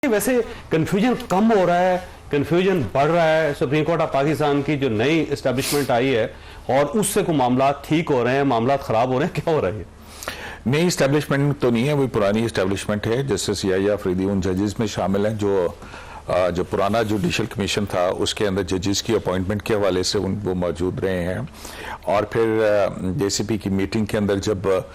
वैसे कंफ्यूजन कम हो रहा है, कंफ्यूजन बढ़ रहा है। सुप्रीम कोर्ट ऑफ पाकिस्तान की जो नई एस्टेब्लिशमेंट आई है और उससे कोई मामला ठीक हो रहे हैं, मामला खराब हो रहे हैं, क्या हो रहा है? नई इस्टेब्लिशमेंट तो नहीं है, वही पुरानी इस्टेब्लिशमेंट है। जस्टिस याह्या अफरीदी उन जजेस में शामिल हैं जो पुराना जुडिशल कमीशन था उसके अंदर जजेस की अपॉइंटमेंट के हवाले से वो मौजूद रहे हैं। और फिर जेसीपी की मीटिंग के अंदर जब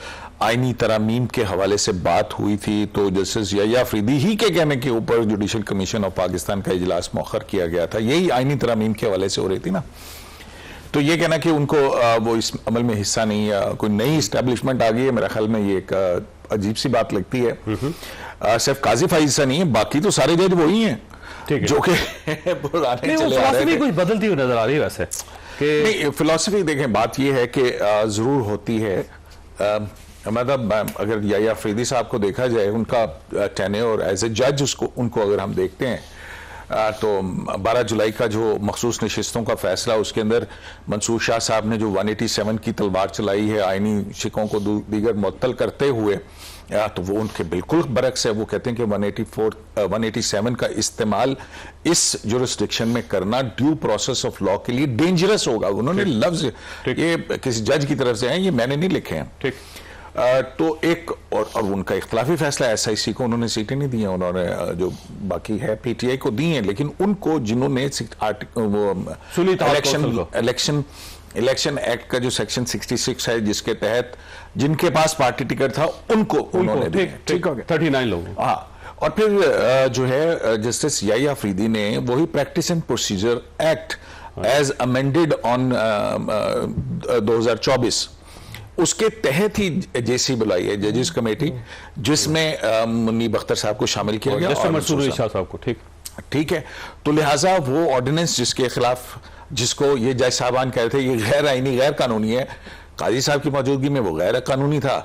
आईनी तरामीम के हवाले से बात हुई थी तो जस्टिस याह्या अफरीदी ही के कहने के ऊपर जुडिशल कमीशन ऑफ पाकिस्तान का इजलास मौखर किया गया था। यही आईनी तरामीम के हवाले से हो रही थी ना, तो ये कहना कि उनको वो इस अमल में हिस्सा नहीं, कोई नई इस्टेब्लिशमेंट आ गई है, मेरा ख्याल में ये एक अजीब सी बात लगती है। सिर्फ काजी फाइज सा नहीं है, बाकी तो सारे जज वही हैं जो कि पुराने चले आ रहे थे। कुछ बदलती हुई नजर आ रही है वैसे नहीं, फिलॉसफी देखें, बात ये है कि जरूर होती है। मतलब अगर याह्या अफरीदी साहब को देखा जाए, उनका टेन्योर एज ए जज उनको अगर हम देखते हैं तो 12 जुलाई का जो मखसूस नशिस्तों का फैसला, उसके अंदर मंसूर शाह साहब ने जो 187 की तलवार चलाई है आईनी शिकों को दीगर मुअत्तल करते हुए, तो वो उनके बिल्कुल बरक्स है। वो कहते हैं कि 187 का इस्तेमाल इस जुरिस्डिक्शन में करना ड्यू प्रोसेस ऑफ लॉ के लिए डेंजरस होगा। उन्होंने लफ्ज ये किसी जज की तरफ से हैं, ये मैंने नहीं लिखे हैं। ठीक, तो एक और उनका इख्तलाफी फैसला एसआईसी को उन्होंने सीटें नहीं दी हैं, उन्होंने जो बाकी है पीटीआई को दी हैं, लेकिन उनको जिन्होंने इलेक्शन एक्ट का जो सेक्शन 66 है जिसके तहत जिनके पास पार्टी टिकट था उनको उन्होंने दिया। ठीक हो गया 39 लोग। हाँ, और फिर जो है जस्टिस याह्या अफरीदी ने वही practice and procedure act as amended on 2024 उसके तहत ही जेसी बुलाई है, जजेस कमेटी, जिसमें मुनीब अख्तर साहब को शामिल किया गया और मंसूर शाह साहब को। ठीक है, तो लिहाजा वो ऑर्डिनेंस जिसके खिलाफ, जिसको ये जज साहबान कह रहे थे ये गैर आईनी गैर कानूनी है, काजी साहब की मौजूदगी में वो गैर कानूनी था,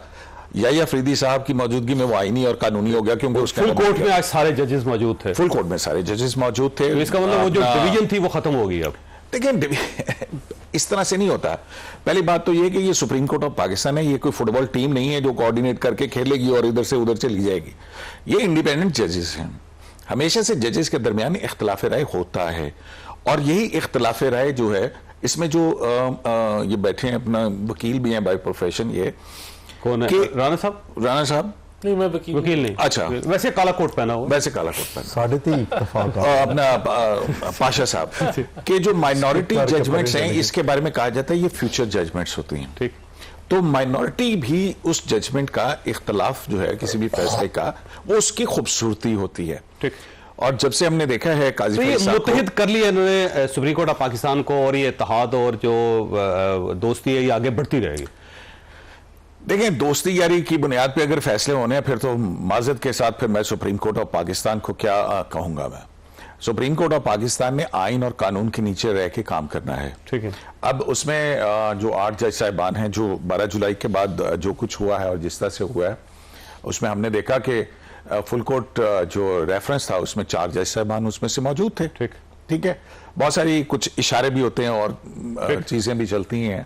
याह्या अफरीदी साहब की मौजूदगी में वो आईनी और कानूनी हो गया क्योंकि उसके फुल कोर्ट में आज सारे जजेस मौजूद थे। फुल कोर्ट में सारे जजेस मौजूद थे। तो इसका मतलब वो जो डिवीजन थी वो खत्म हो गई। अब देखिए इस तरह से नहीं होता। पहली बात तो ये कि ये सुप्रीम कोर्ट ऑफ पाकिस्तान है, ये कोई फुटबॉल टीम नहीं है जो कोऑर्डिनेट करके खेलेगी और इधर से उधर चली जाएगी। ये इंडिपेंडेंट जजेस हैं। हमेशा से जजेस के दरमियान इख्तलाफ राय होता है और यही इख्तलाफ राय जो है इसमें जो ये बैठे हैं, अपना वकील भी हैं बाय प्रोफेशन, ये कौन है? राणा साहब नहीं, मैं वकील नहीं। अच्छा, वैसे काला कोट पहना हुआ, वैसे काला कोट पहना, साढ़े तीन अपना पाशा साहब के जो माइनॉरिटी जजमेंट्स हैं इसके बारे में कहा जाता है ये फ्यूचर जजमेंट्स होती हैं। ठीक, तो माइनॉरिटी भी उस जजमेंट का इख्तलाफ जो है किसी भी फैसले का, वो उसकी खूबसूरती होती है। ठीक, और जब से हमने देखा है काजी तो ये मुत्तहिद कर लिया इन्होंने सुप्रीम कोर्ट ऑफ पाकिस्तान को, और ये इत्तेहाद और जो दोस्ती है ये आगे बढ़ती रहेगी। देखें, दोस्ती यारी की बुनियाद पे अगर फैसले होने हैं फिर तो माजरत के साथ फिर मैं सुप्रीम कोर्ट ऑफ पाकिस्तान को क्या कहूंगा। मैं सुप्रीम कोर्ट ऑफ पाकिस्तान ने आइन और कानून के नीचे रह के काम करना है। ठीक है, अब उसमें जो 8 जज साहिबान हैं, जो 12 जुलाई के बाद जो कुछ हुआ है और जिस तरह से हुआ है उसमें हमने देखा कि फुल कोर्ट जो रेफरेंस था उसमें 4 जज साहिबान उसमें से मौजूद थे। ठीक है, बहुत सारी कुछ इशारे भी होते हैं और चीजें भी चलती हैं।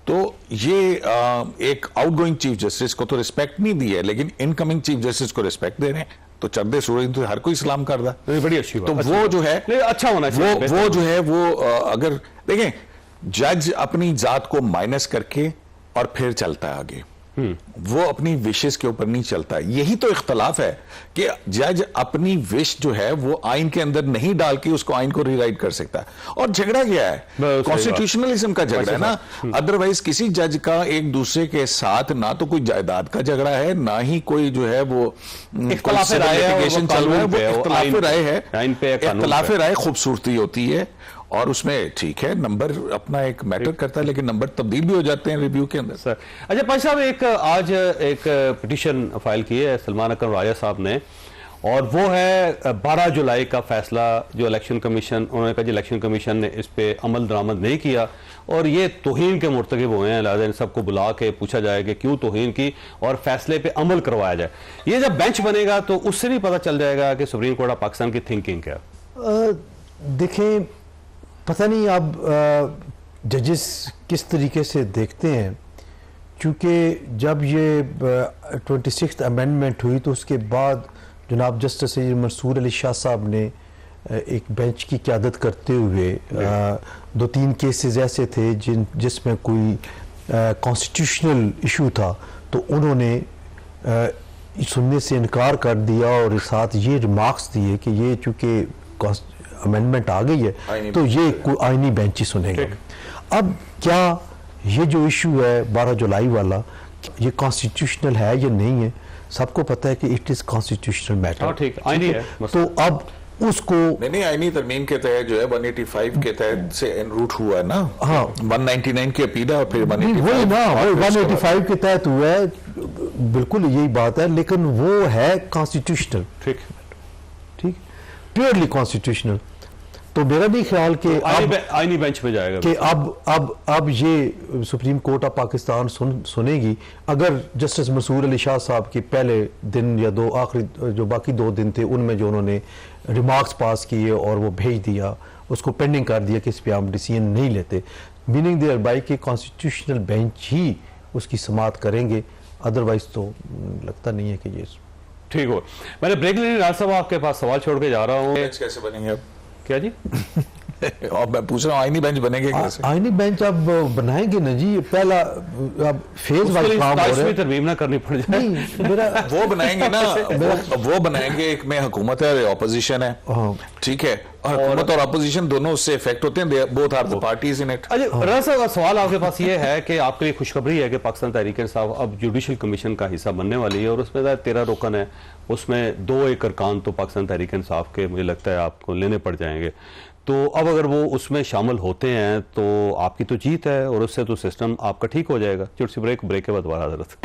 तो ये एक आउटगोइंग चीफ जस्टिस को तो रिस्पेक्ट नहीं दी है, लेकिन इनकमिंग चीफ जस्टिस को रिस्पेक्ट दे रहे हैं। तो चरदे सूरज तो हर कोई सलाम कर रहा है, बड़ी अच्छी बात। तो वो जो है अच्छा होना चाहिए। वो जो है वो अगर देखें, जज अपनी जात को माइनस करके और फिर चलता है आगे, वो अपनी विशेष के ऊपर नहीं चलता। यही तो इख्तलाफ है कि जज अपनी विश जो है वो आइन के अंदर नहीं डाल के उसको आइन को रीराइट कर सकता है। और झगड़ा क्या है? कॉन्स्टिट्यूशनलिज्म का झगड़ा है ना। अदरवाइज किसी जज का एक दूसरे के साथ ना तो कोई जायदाद का झगड़ा है, ना ही कोई जो है वो इख्तलाफ राय है। इख्तलाफ राय खूबसूरती होती है और उसमें ठीक है नंबर अपना एक मैटर करता है, लेकिन नंबर तब्दील भी हो जाते हैं रिव्यू के अंदर। सर अच्छा, पाजी साहब आज एक पिटीशन फाइल की है सलमान अकरम राजा साहब ने, और वो है 12 जुलाई का फैसला जो इलेक्शन कमीशन, उन्होंने कहा इलेक्शन कमीशन ने इस पे अमल दरामद नहीं किया और ये तौहीन के मुर्तकिब हुए हैं, लिहाजा इन सबको बुला के पूछा जाए कि क्यों तौहीन की और फैसले पे अमल करवाया जाए। ये जब बेंच बनेगा तो उससे भी पता चल जाएगा कि सुप्रीम कोर्ट ऑफ पाकिस्तान की थिंकिंग क्या। देखें, पता नहीं अब जजेस किस तरीके से देखते हैं, क्योंकि जब ये 26th अमेंडमेंट हुई तो उसके बाद जनाब जस्टिस मंसूर अली शाह साहब ने एक बेंच की क़यादत करते हुए 2-3 केसेस ऐसे थे जिसमें कोई कॉन्स्टिट्यूशनल इशू था, तो उन्होंने सुनने से इनकार कर दिया और साथ ये रिमार्क्स दिए कि ये चूँकि अमेंडमेंट आ गई है तो ये कोई आईनी बेंच ही सुनेगा। अब क्या ये जो इशू है 12 जुलाई वाला, ये कॉन्स्टिट्यूशनल है या नहीं है? सबको पता है कि इट इज़ कॉन्स्टिट्यूशनल मैटर। ठीक, आईनी है। तो अब उसको नहीं आईनी तरमीम के तहत जो है 185 के तहत से एनरूट हुआ है ना। हाँ, 199 की अपील है और फिर 185 वही ना, 185 के तहत हुआ है, बिल्कुल यही बात है, लेकिन वो है कॉन्स्टिट्यूशनल। ठीक, प्योरली कॉन्स्टिट्यूशनल। तो मेरा नहीं ख्याल कि आईनी बेंच पे जाएगा कि अब ये सुप्रीम कोर्ट ऑफ पाकिस्तान सुनेगी। अगर जस्टिस मंसूर अली शाह साहब के पहले दिन या दो आखिरी जो बाकी 2 दिन थे उनमें जो उन्होंने रिमार्क्स पास किए और वो भेज दिया, उसको पेंडिंग कर दिया कि इस पर हम डिसीजन नहीं लेते, मीनिंग देयर बाई कि कॉन्स्टिट्यूशनल बेंच ही उसकी समाअत करेंगे, अदरवाइज तो लगता नहीं है कि ये ठीक हो। मैंने ब्रेक लेने राज साहब आपके पास सवाल छोड़ के जा रहा हूँ। कैसे बनेंगे अब? क्या जी? और मैं पूछ रहा हूँ आईनी बेंच बनेंगे कैसे? आईनी बेंच अब बनाएंगे ना जी, पहला अब फेज वाइज काम हो रहा है, तरमीम ना करनी पड़ जाए। नहीं मेरा वो बनाएंगे ना, वो बनाएंगे, एक में हुकूमत है, ऑपोजिशन है, ठीक है, और हुकूमत और अपोजिशन दोनों उससे इफेक्ट होते हैं, both are the parties in it. अच्छा राज साहब, सवाल आपके पास ये है कि आपके लिए खुशखबरी है कि पाकिस्तान तहरीक इंसाफ अब जुडिशल कमीशन का हिस्सा बनने वाली है और उसमें 13 रुकन है, उसमें 2 एक अरकान तो पाकिस्तान तहरीक इंसाफ के मुझे लगता है आपको लेने पड़ जाएंगे। तो अब अगर वो उसमें शामिल होते हैं तो आपकी तो जीत है और उससे तो सिस्टम आपका ठीक हो जाएगा। छोटी सी ब्रेक के बाद दोबारा हजरत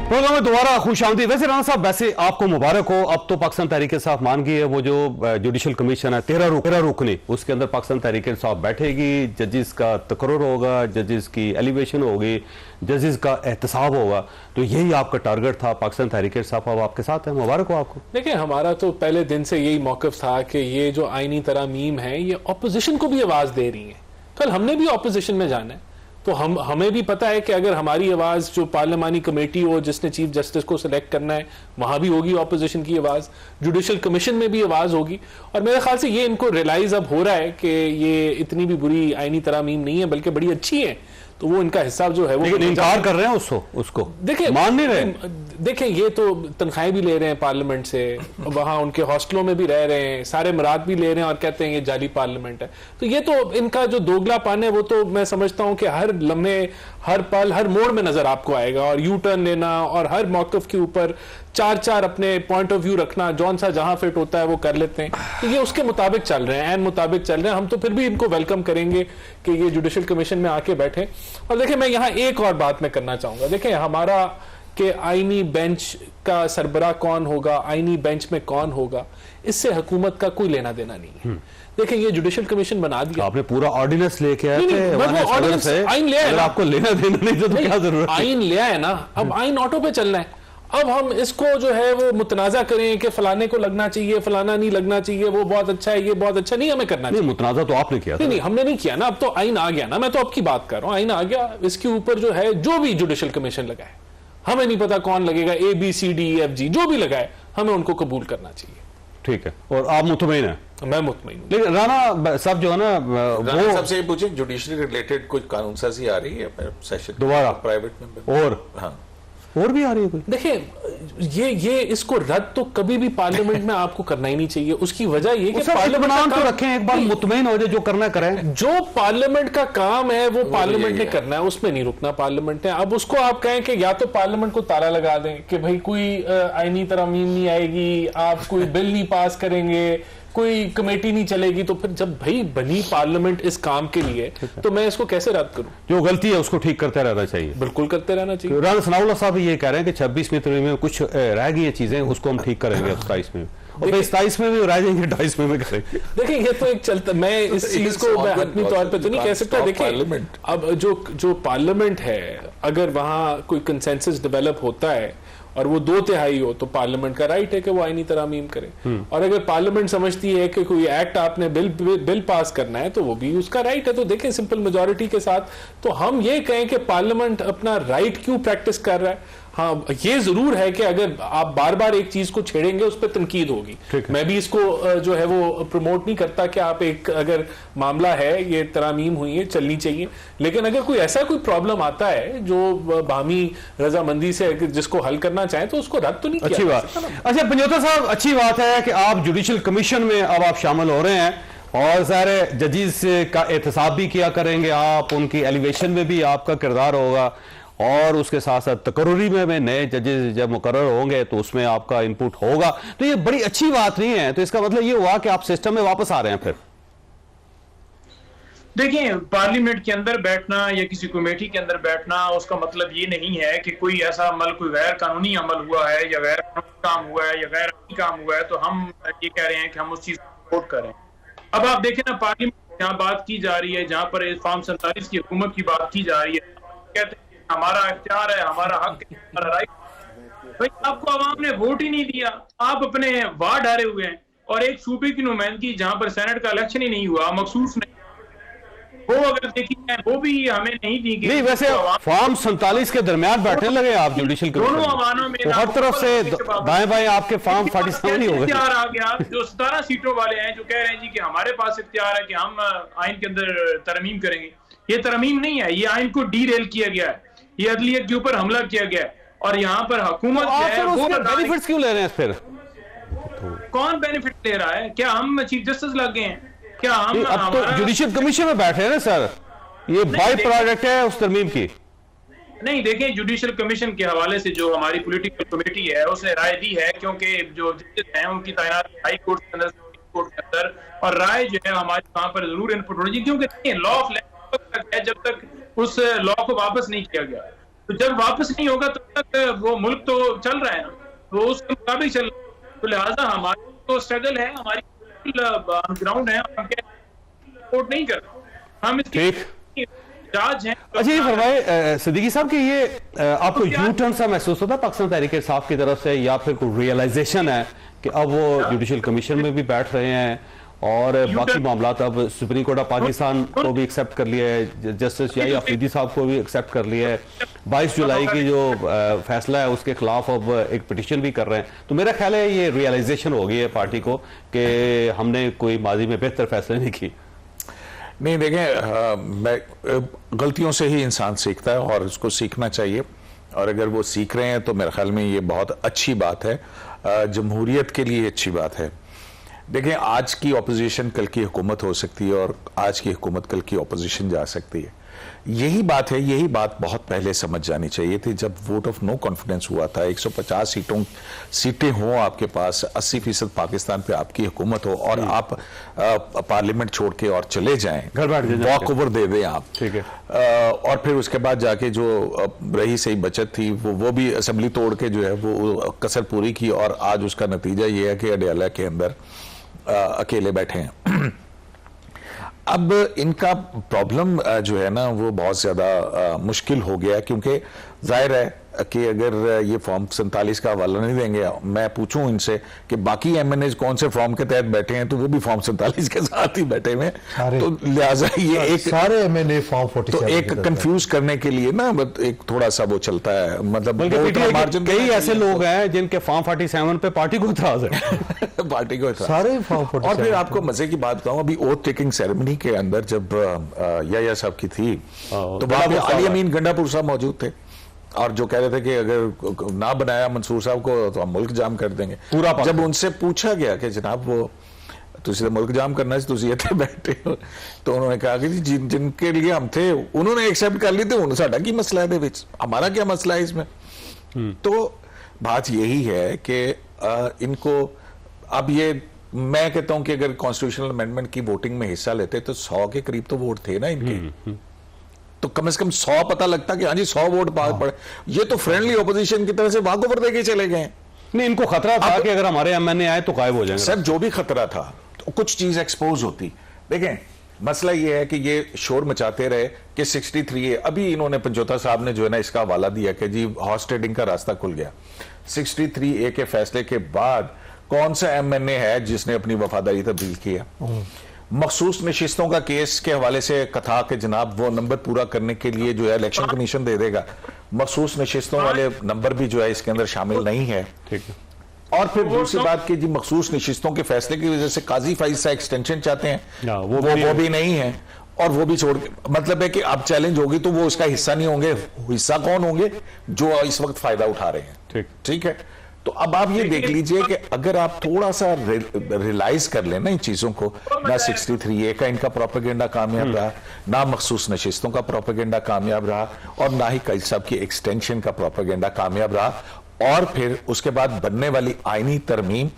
प्रोग्राम में दोबारा खुश आमदी। वैसे राना साहब, वैसे आपको मुबारक हो, अब तो पाकिस्तान तहरीक इंसाफ मान गई है वो जो जुडिशल कमीशन है 13 रुकनी, उसके अंदर पाकिस्तान तहरीक इंसाफ बैठेगी, जजेस का तकर्रुर होगा, जजेस की एलिवेशन होगी, जजेस का एहतसाब होगा। तो यही आपका टारगेट था, पाकिस्तान तहरीक इंसाफ अब आपके साथ है, मुबारक हो आपको। देखिए, हमारा तो पहले दिन से यही मौक़िफ़ था कि ये जो आईनी तरामीम है ये अपोजिशन को भी आवाज़ दे रही है। कल हमने भी अपोजिशन में जाना है, तो हमें भी पता है कि अगर हमारी आवाज़ जो पार्लियामानी कमेटी हो जिसने चीफ जस्टिस को सिलेक्ट करना है वहाँ भी होगी अपोजिशन की आवाज़, जुडिशल कमीशन में भी आवाज़ होगी। और मेरे ख्याल से ये इनको रियलाइज़ अब हो रहा है कि ये इतनी भी बुरी आईनी तरामीम नहीं है बल्कि बड़ी अच्छी है, तो वो इनका हिस्सा जो है वो इनकार कर रहे हैं उसको देखिए, मान नहीं रहे। देखिए, ये तो तनख्वाहें भी ले रहे हैं पार्लियामेंट से, वहां उनके हॉस्टलों में भी रह रहे हैं, सारे मराद भी ले रहे हैं और कहते हैं ये जाली पार्लियामेंट है। तो ये तो इनका जो दोगलापन है वो तो मैं समझता हूं कि हर लम्हे, हर पल, हर मोड़ में नजर आपको आएगा। और यू टर्न लेना और हर मौक़िफ़ के ऊपर 4 अपने पॉइंट ऑफ व्यू रखना, जौन सा जहां फिट होता है वो कर लेते हैं। तो ये उसके मुताबिक चल रहे हैं, एन मुताबिक चल रहे हैं। हम तो फिर भी इनको वेलकम करेंगे कि ये जुडिशल कमीशन में आके बैठे। और देखिए, मैं यहाँ एक और बात मैं करना चाहूंगा। देखिए, हमारा कि आईनी बेंच का सरबराह कौन होगा, आईनी बेंच में कौन होगा, इससे हुकूमत का कोई लेना देना नहीं है। देखिए, ये जुडिशल कमीशन बना दिया, आपने पूरा ऑर्डिनेंस लेके आए थे, आइन ले आए, आपको लेना देना नहीं तो क्या जरूरत है? आइन ले आए ना, अब आइन ऑटो पे चलना है। अब हम इसको जो है वो मुतनाजा करें कि फलाने को लगना चाहिए, फलाना नहीं लगना चाहिए, वो बहुत अच्छा है, ये बहुत अच्छा नहीं, हमें करना चाहिए। मुतनाजा तो आपने किया था। नहीं, हमने नहीं किया ना, अब तो आइन आ गया ना, मैं तो आपकी बात कर रहा हूं, आइन आ गया, इसके ऊपर जो है जो भी जुडिशल कमीशन लगाए, हमें नहीं पता कौन लगेगा, ABCDEFG जो भी लगाए, हमें उनको कबूल करना चाहिए। ठीक है, और आप मुतमईन हैं? मैं मुतमईन हूं। लेकिन राना साहब जो है ना, वो सबसे ये पूछे जुडिशरी रिलेटेड कुछ कानून साजी आ रही है सेशन दोबारा प्राइवेट में? और हाँ, और भी आ रही है कोई? देखिए, ये इसको रद्द तो कभी भी पार्लियामेंट में आपको करना ही नहीं चाहिए। उसकी वजह ये कि पार्लियामेंट तो रखें, एक बार मुतमईन हो जाए, जो करना करें। जो पार्लियामेंट का काम है वो पार्लियामेंट ने करना है, उसमें नहीं रुकना पार्लियामेंट ने। अब उसको आप कहें कि या तो पार्लियामेंट को ताला लगा दें कि भाई कोई आईनी तरामीम नहीं आएगी, आप कोई बिल नहीं पास करेंगे, कोई कमेटी नहीं चलेगी, तो फिर जब भाई बनी पार्लियामेंट इस काम के लिए, तो मैं इसको कैसे रद्द करूं? जो गलती है उसको ठीक करते रहना चाहिए। बिल्कुल करते रहना चाहिए। राना सनाउल्लाह साहब ये कह रहे हैं कि 26 में कुछ रह गई चीजें, उसको हम ठीक करेंगे 27 में, और 27 में भी रह जाएंगे, 28 में करेंगे। देखिए, ये तो एक चलता, मैं इस चीज को मैं हतमी तौर पे तो नहीं कह सकता। देखिए, अब जो पार्लियामेंट है, अगर वहां कोई कंसेंसस डेवलप होता है और वो 2/3 हो, तो पार्लियामेंट का राइट है कि वो आईनी तरामीम करे। और अगर पार्लियामेंट समझती है कि कोई एक्ट आपने बिल पास करना है, तो वो भी उसका राइट है। तो देखें, सिंपल मेजॉरिटी के साथ तो हम ये कहें कि पार्लियामेंट अपना राइट क्यों प्रैक्टिस कर रहा है? हाँ, ये जरूर है कि अगर आप बार बार एक चीज को छेड़ेंगे उस पर तनकीद होगी। मैं भी इसको जो है वो प्रमोट नहीं करता कि आप एक अगर मामला है, ये तरामीम हुई है, चलनी चाहिए, लेकिन अगर कोई ऐसा कोई प्रॉब्लम आता है जो बामी रजामंदी से जिसको हल करना चाहे तो उसको रद्द तो नहीं अच्छी किया बात। अच्छा पंजोता साहब, अच्छी बात है कि आप जुडिशल कमीशन में अब आप शामिल हो रहे हैं और सारे जजेस का एहतसाब भी किया करेंगे आप, उनकी एलिवेशन में भी आपका किरदार होगा और उसके साथ साथ तकर्री में नए जजेस जब मुकर्रर होंगे तो उसमें आपका इनपुट होगा। तो ये बड़ी अच्छी बात नहीं है, तो इसका मतलब ये हुआ कि आप सिस्टम में वापस आ रहे हैं फिर। देखिए, पार्लियामेंट के अंदर बैठना या किसी कमेटी के अंदर बैठना उसका मतलब ये नहीं है कि कोई ऐसा अमल, कोई गैर कानूनी अमल हुआ है या गैर कानूनी काम हुआ है या गैर आईनी काम हुआ है तो हम ये कह रहे हैं कि हम उस चीज को सपोर्ट करें। अब आप देखें ना, पार्लियामेंट जहाँ बात की जा रही है, जहाँ पर फॉर्म 47 की हुकूमत की बात की जा रही है, कहते हैं हमारा इख्तियार है, हमारा हक है, हमारा राइट। भाई आपको आवाम ने वोट ही नहीं दिया, आप अपने वार्ड हारे हुए हैं और एक सूबे की नुमाइंदगी जहां पर सेनेट का इलेक्शन ही नहीं हुआ, मखसूस नहीं, वो अगर देखी जाए वो भी हमें नहीं दी गई। नहीं, वैसे फॉर्म 47 के दरमियान बैठने लगे आप जुडिशल कमीशन दोनों अवानों में तो हर तरफ से दाएं बाएं आपके फॉर्म 47 ही हो गए। इख्तियार आ गया, जो 17 सीटों वाले हैं जो कह रहे हैं जी कि हमारे पास इख्तियार है कि हम आइन के अंदर तरमीम करेंगे। ये तरमीम नहीं है, ये आइन को डीरेल किया गया है, ये अदलियत के ऊपर हमला किया गया है और यहाँ पर हुकूमत है वो बेनिफिट्स क्यों ले रहे हैं फिर? कौन बेनिफिट ले रहा है? क्या हम चीफ जस्टिस लग गए हैं? क्या हम अब तो जुडिशियल कमीशन में बैठे हैं ना सर, ये बाई प्रोडक्ट है उस तरमीम की। नहीं, देखें, जुडिशियल कमीशन के हवाले से जो हमारी पॉलिटिकल कमेटी है उसने राय दी है, क्योंकि जो जजेस हैं उनकी तैनाती हाई कोर्ट के अंदर, सुप्रीम कोर्ट के अंदर, और राय जो है हमारी वहां पर जरूर इनपुट होनी चाहिए, क्योंकि लॉ ऑफ लैंड तक है जब तक उस लॉ को वापस नहीं किया गया। तो जब वापस नहीं होगा तब तक वो मुल्क तो चल रहा है ना, वो उसके मुताबिक चल रहा है। तो लिहाजा हमारी तो स्ट्रगल है, हमारी ग्राउंड है, हम सपोर्ट नहीं कर रहे, हम इसके जाज हैं। अच्छा ये फरमाए सिद्दीकी साहब कि ये आपको यू टर्न सा महसूस होता है पाकिस्तान तहरीक इंसाफ की तरफ से, या फिर कोई रियलाइजेशन है कि अब वो जुडिशियल कमीशन में भी बैठ रहे हैं और बाकी मामला अब सुप्रीम कोर्ट ऑफ पाकिस्तान को भी एक्सेप्ट कर लिया है, जस्टिस याहिया अफरीदी साहब को भी एक्सेप्ट कर लिया है, 22 जुलाई की जो फैसला है उसके खिलाफ अब एक पिटिशन भी कर रहे हैं। तो मेरा ख्याल है ये रियलाइजेशन हो गई है पार्टी को कि हमने कोई माजी में बेहतर फैसले नहीं की। नहीं, देखें, गलतियों से ही इंसान सीखता है और उसको सीखना चाहिए, और अगर वो सीख रहे हैं तो मेरे ख्याल में ये बहुत अच्छी बात है, जमहूरियत के लिए अच्छी बात है। देखें, आज की ऑपोजिशन कल की हुकूमत हो सकती है और आज की हुकूमत कल की ऑपोजिशन जा सकती है। यही बात है, यही बात बहुत पहले समझ जानी चाहिए थी जब वोट ऑफ नो कॉन्फिडेंस हुआ था। 150 सीटें हों आपके पास, 80% पाकिस्तान पे आपकी हुकूमत हो और आप पार्लियामेंट छोड़ के और चले जाएं, वॉक ओवर दे दें आप, ठीक है, और फिर उसके बाद जाके जो रही सही बचत थी वो भी असेंबली तोड़ के जो है वो कसर पूरी की, और आज उसका नतीजा ये है कि अडयाला के अंदर अकेले बैठे हैं। अब इनका प्रॉब्लम जो है ना वो बहुत ज्यादा मुश्किल हो गया, क्योंकि जाहिर है कि अगर ये फॉर्म 47 का हवाला नहीं देंगे, मैं पूछूं इनसे कि बाकी एमएनए कौन से फॉर्म के तहत बैठे हैं, तो वो भी फॉर्म 47 के साथ ही बैठे हुए हैं। तो लिहाजा ये एक सारे एमएनए फॉर्म 47 तो एक कंफ्यूज करने के लिए ना एक थोड़ा सा वो चलता है, मतलब कई ऐसे लोग हैं जिनके फॉर्म 47 पे पार्टी को इतराज है। पार्टी को इतराज सारे फॉर्म 47। और फिर आपको मजे की बात बताऊं, अभी ओथ टेकिंग सेरेमनी के अंदर जब याहिया साहब की थी तो वहां पे अली अमीन गंडापुर साहब मौजूद थे और जो कह रहे थे कि अगर ना बनाया मंसूर साहब को तो हम मुल्क जाम कर देंगे पूरा। जब उनसे पूछा गया कि जनाब वो तुझे मुल्क जाम करना है, तुझे इतने बैठे हो, तो उन्होंने कहा कि जी जिनके लिए हम थे उन्होंने एक्सेप्ट कर ली थी, साडा की मसला है, हमारा क्या मसला है इसमें। तो बात यही है कि इनको अब ये मैं कहता हूं कि अगर कॉन्स्टिट्यूशनल अमेंडमेंट की वोटिंग में हिस्सा लेते तो 100 के करीब तो वोट थे ना इनके, तो कम से कम 100 पता लगता कि हाँ जी 100 वोट पास पड़े। ये तो फ्रेंडली ऑपोजिशन की तरह से वॉक ओवर देके चले गए। नहीं, इनको खतरा था कि अगर हमारे एमएनए आए तो गायब हो जाएंगे। सर जो भी खतरा था तो कुछ चीज एक्सपोज होती। देखें, मसला ये है कि ये शोर मचाते रहे कि 63A, अभी इन्होंने पंजोता साहब ने जो है ना इसका हवाला दिया कि जी हॉर्स ट्रेडिंग का रास्ता खुल गया। 63A के फैसले के बाद कौन सा एमएनए है जिसने अपनी वफादारी तब्दील की है? मखसूस नशिस्तों का केस के हवाले से कथा के जनाब वो नंबर पूरा करने के लिए जो है इलेक्शन कमीशन दे देगा, मखसूस नशिस्तों वाले नंबर भी जो है इसके अंदर शामिल नहीं है। ठीक है। और फिर दूसरी बात कि जी मखसूस नशिस्तों के फैसले की वजह से काजी फाइज सा एक्सटेंशन चाहते हैं, वो भी नहीं है, और वो भी छोड़ के मतलब है कि अब चैलेंज होगी तो वो उसका हिस्सा नहीं होंगे। हिस्सा कौन होंगे? जो इस वक्त फायदा उठा रहे हैं। ठीक है। तो अब आप ये देख लीजिए कि अगर आप थोड़ा सा रियलाइज कर लें ना इन चीजों को, ना 63A का इनका प्रोपेगेंडा कामयाब रहा, ना मखसूस नशिस्तों का प्रोपेगेंडा कामयाब रहा, और ना ही कई साहब की एक्सटेंशन का प्रोपेगेंडा कामयाब रहा, और फिर उसके बाद बनने वाली आईनी तरमीम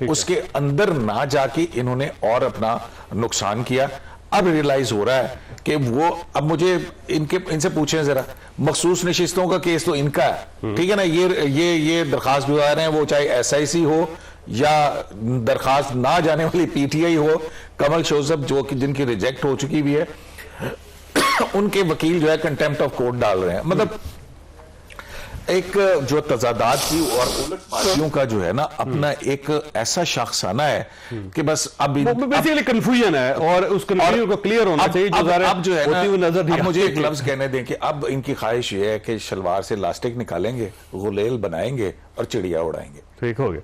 उसके अंदर ना जाके इन्होंने और अपना नुकसान किया। अब रियलाइज हो रहा है कि वो, अब मुझे इनसे पूछें जरा, मखसूस नशिस्तों का केस तो इनका है, ठीक है ना, ये दरखास्त भिजवा रहे हैं, वो चाहे SIC हो या दरखास्त ना जाने वाली PTI हो, कमल शोजब जो कि जिनकी रिजेक्ट हो चुकी भी है, उनके वकील जो है कंटेम्प्ट ऑफ कोर्ट डाल रहे हैं। मतलब एक जो तजादात की और उलट बाजियों का जो है ना अपना एक ऐसा शख्स आना है कि बस अब बेसिकली कंफ्यूजन है, और उस कंफ्यूजन को क्लियर होना चाहिए। अब जो है ना, नजर नहीं, अब मुझे एक लफ्ज कहने दें कि अब इनकी ख्वाहिश ये है कि शलवार से लास्टिक निकालेंगे, गुलेल बनाएंगे और चिड़िया उड़ाएंगे। ठीक हो गया।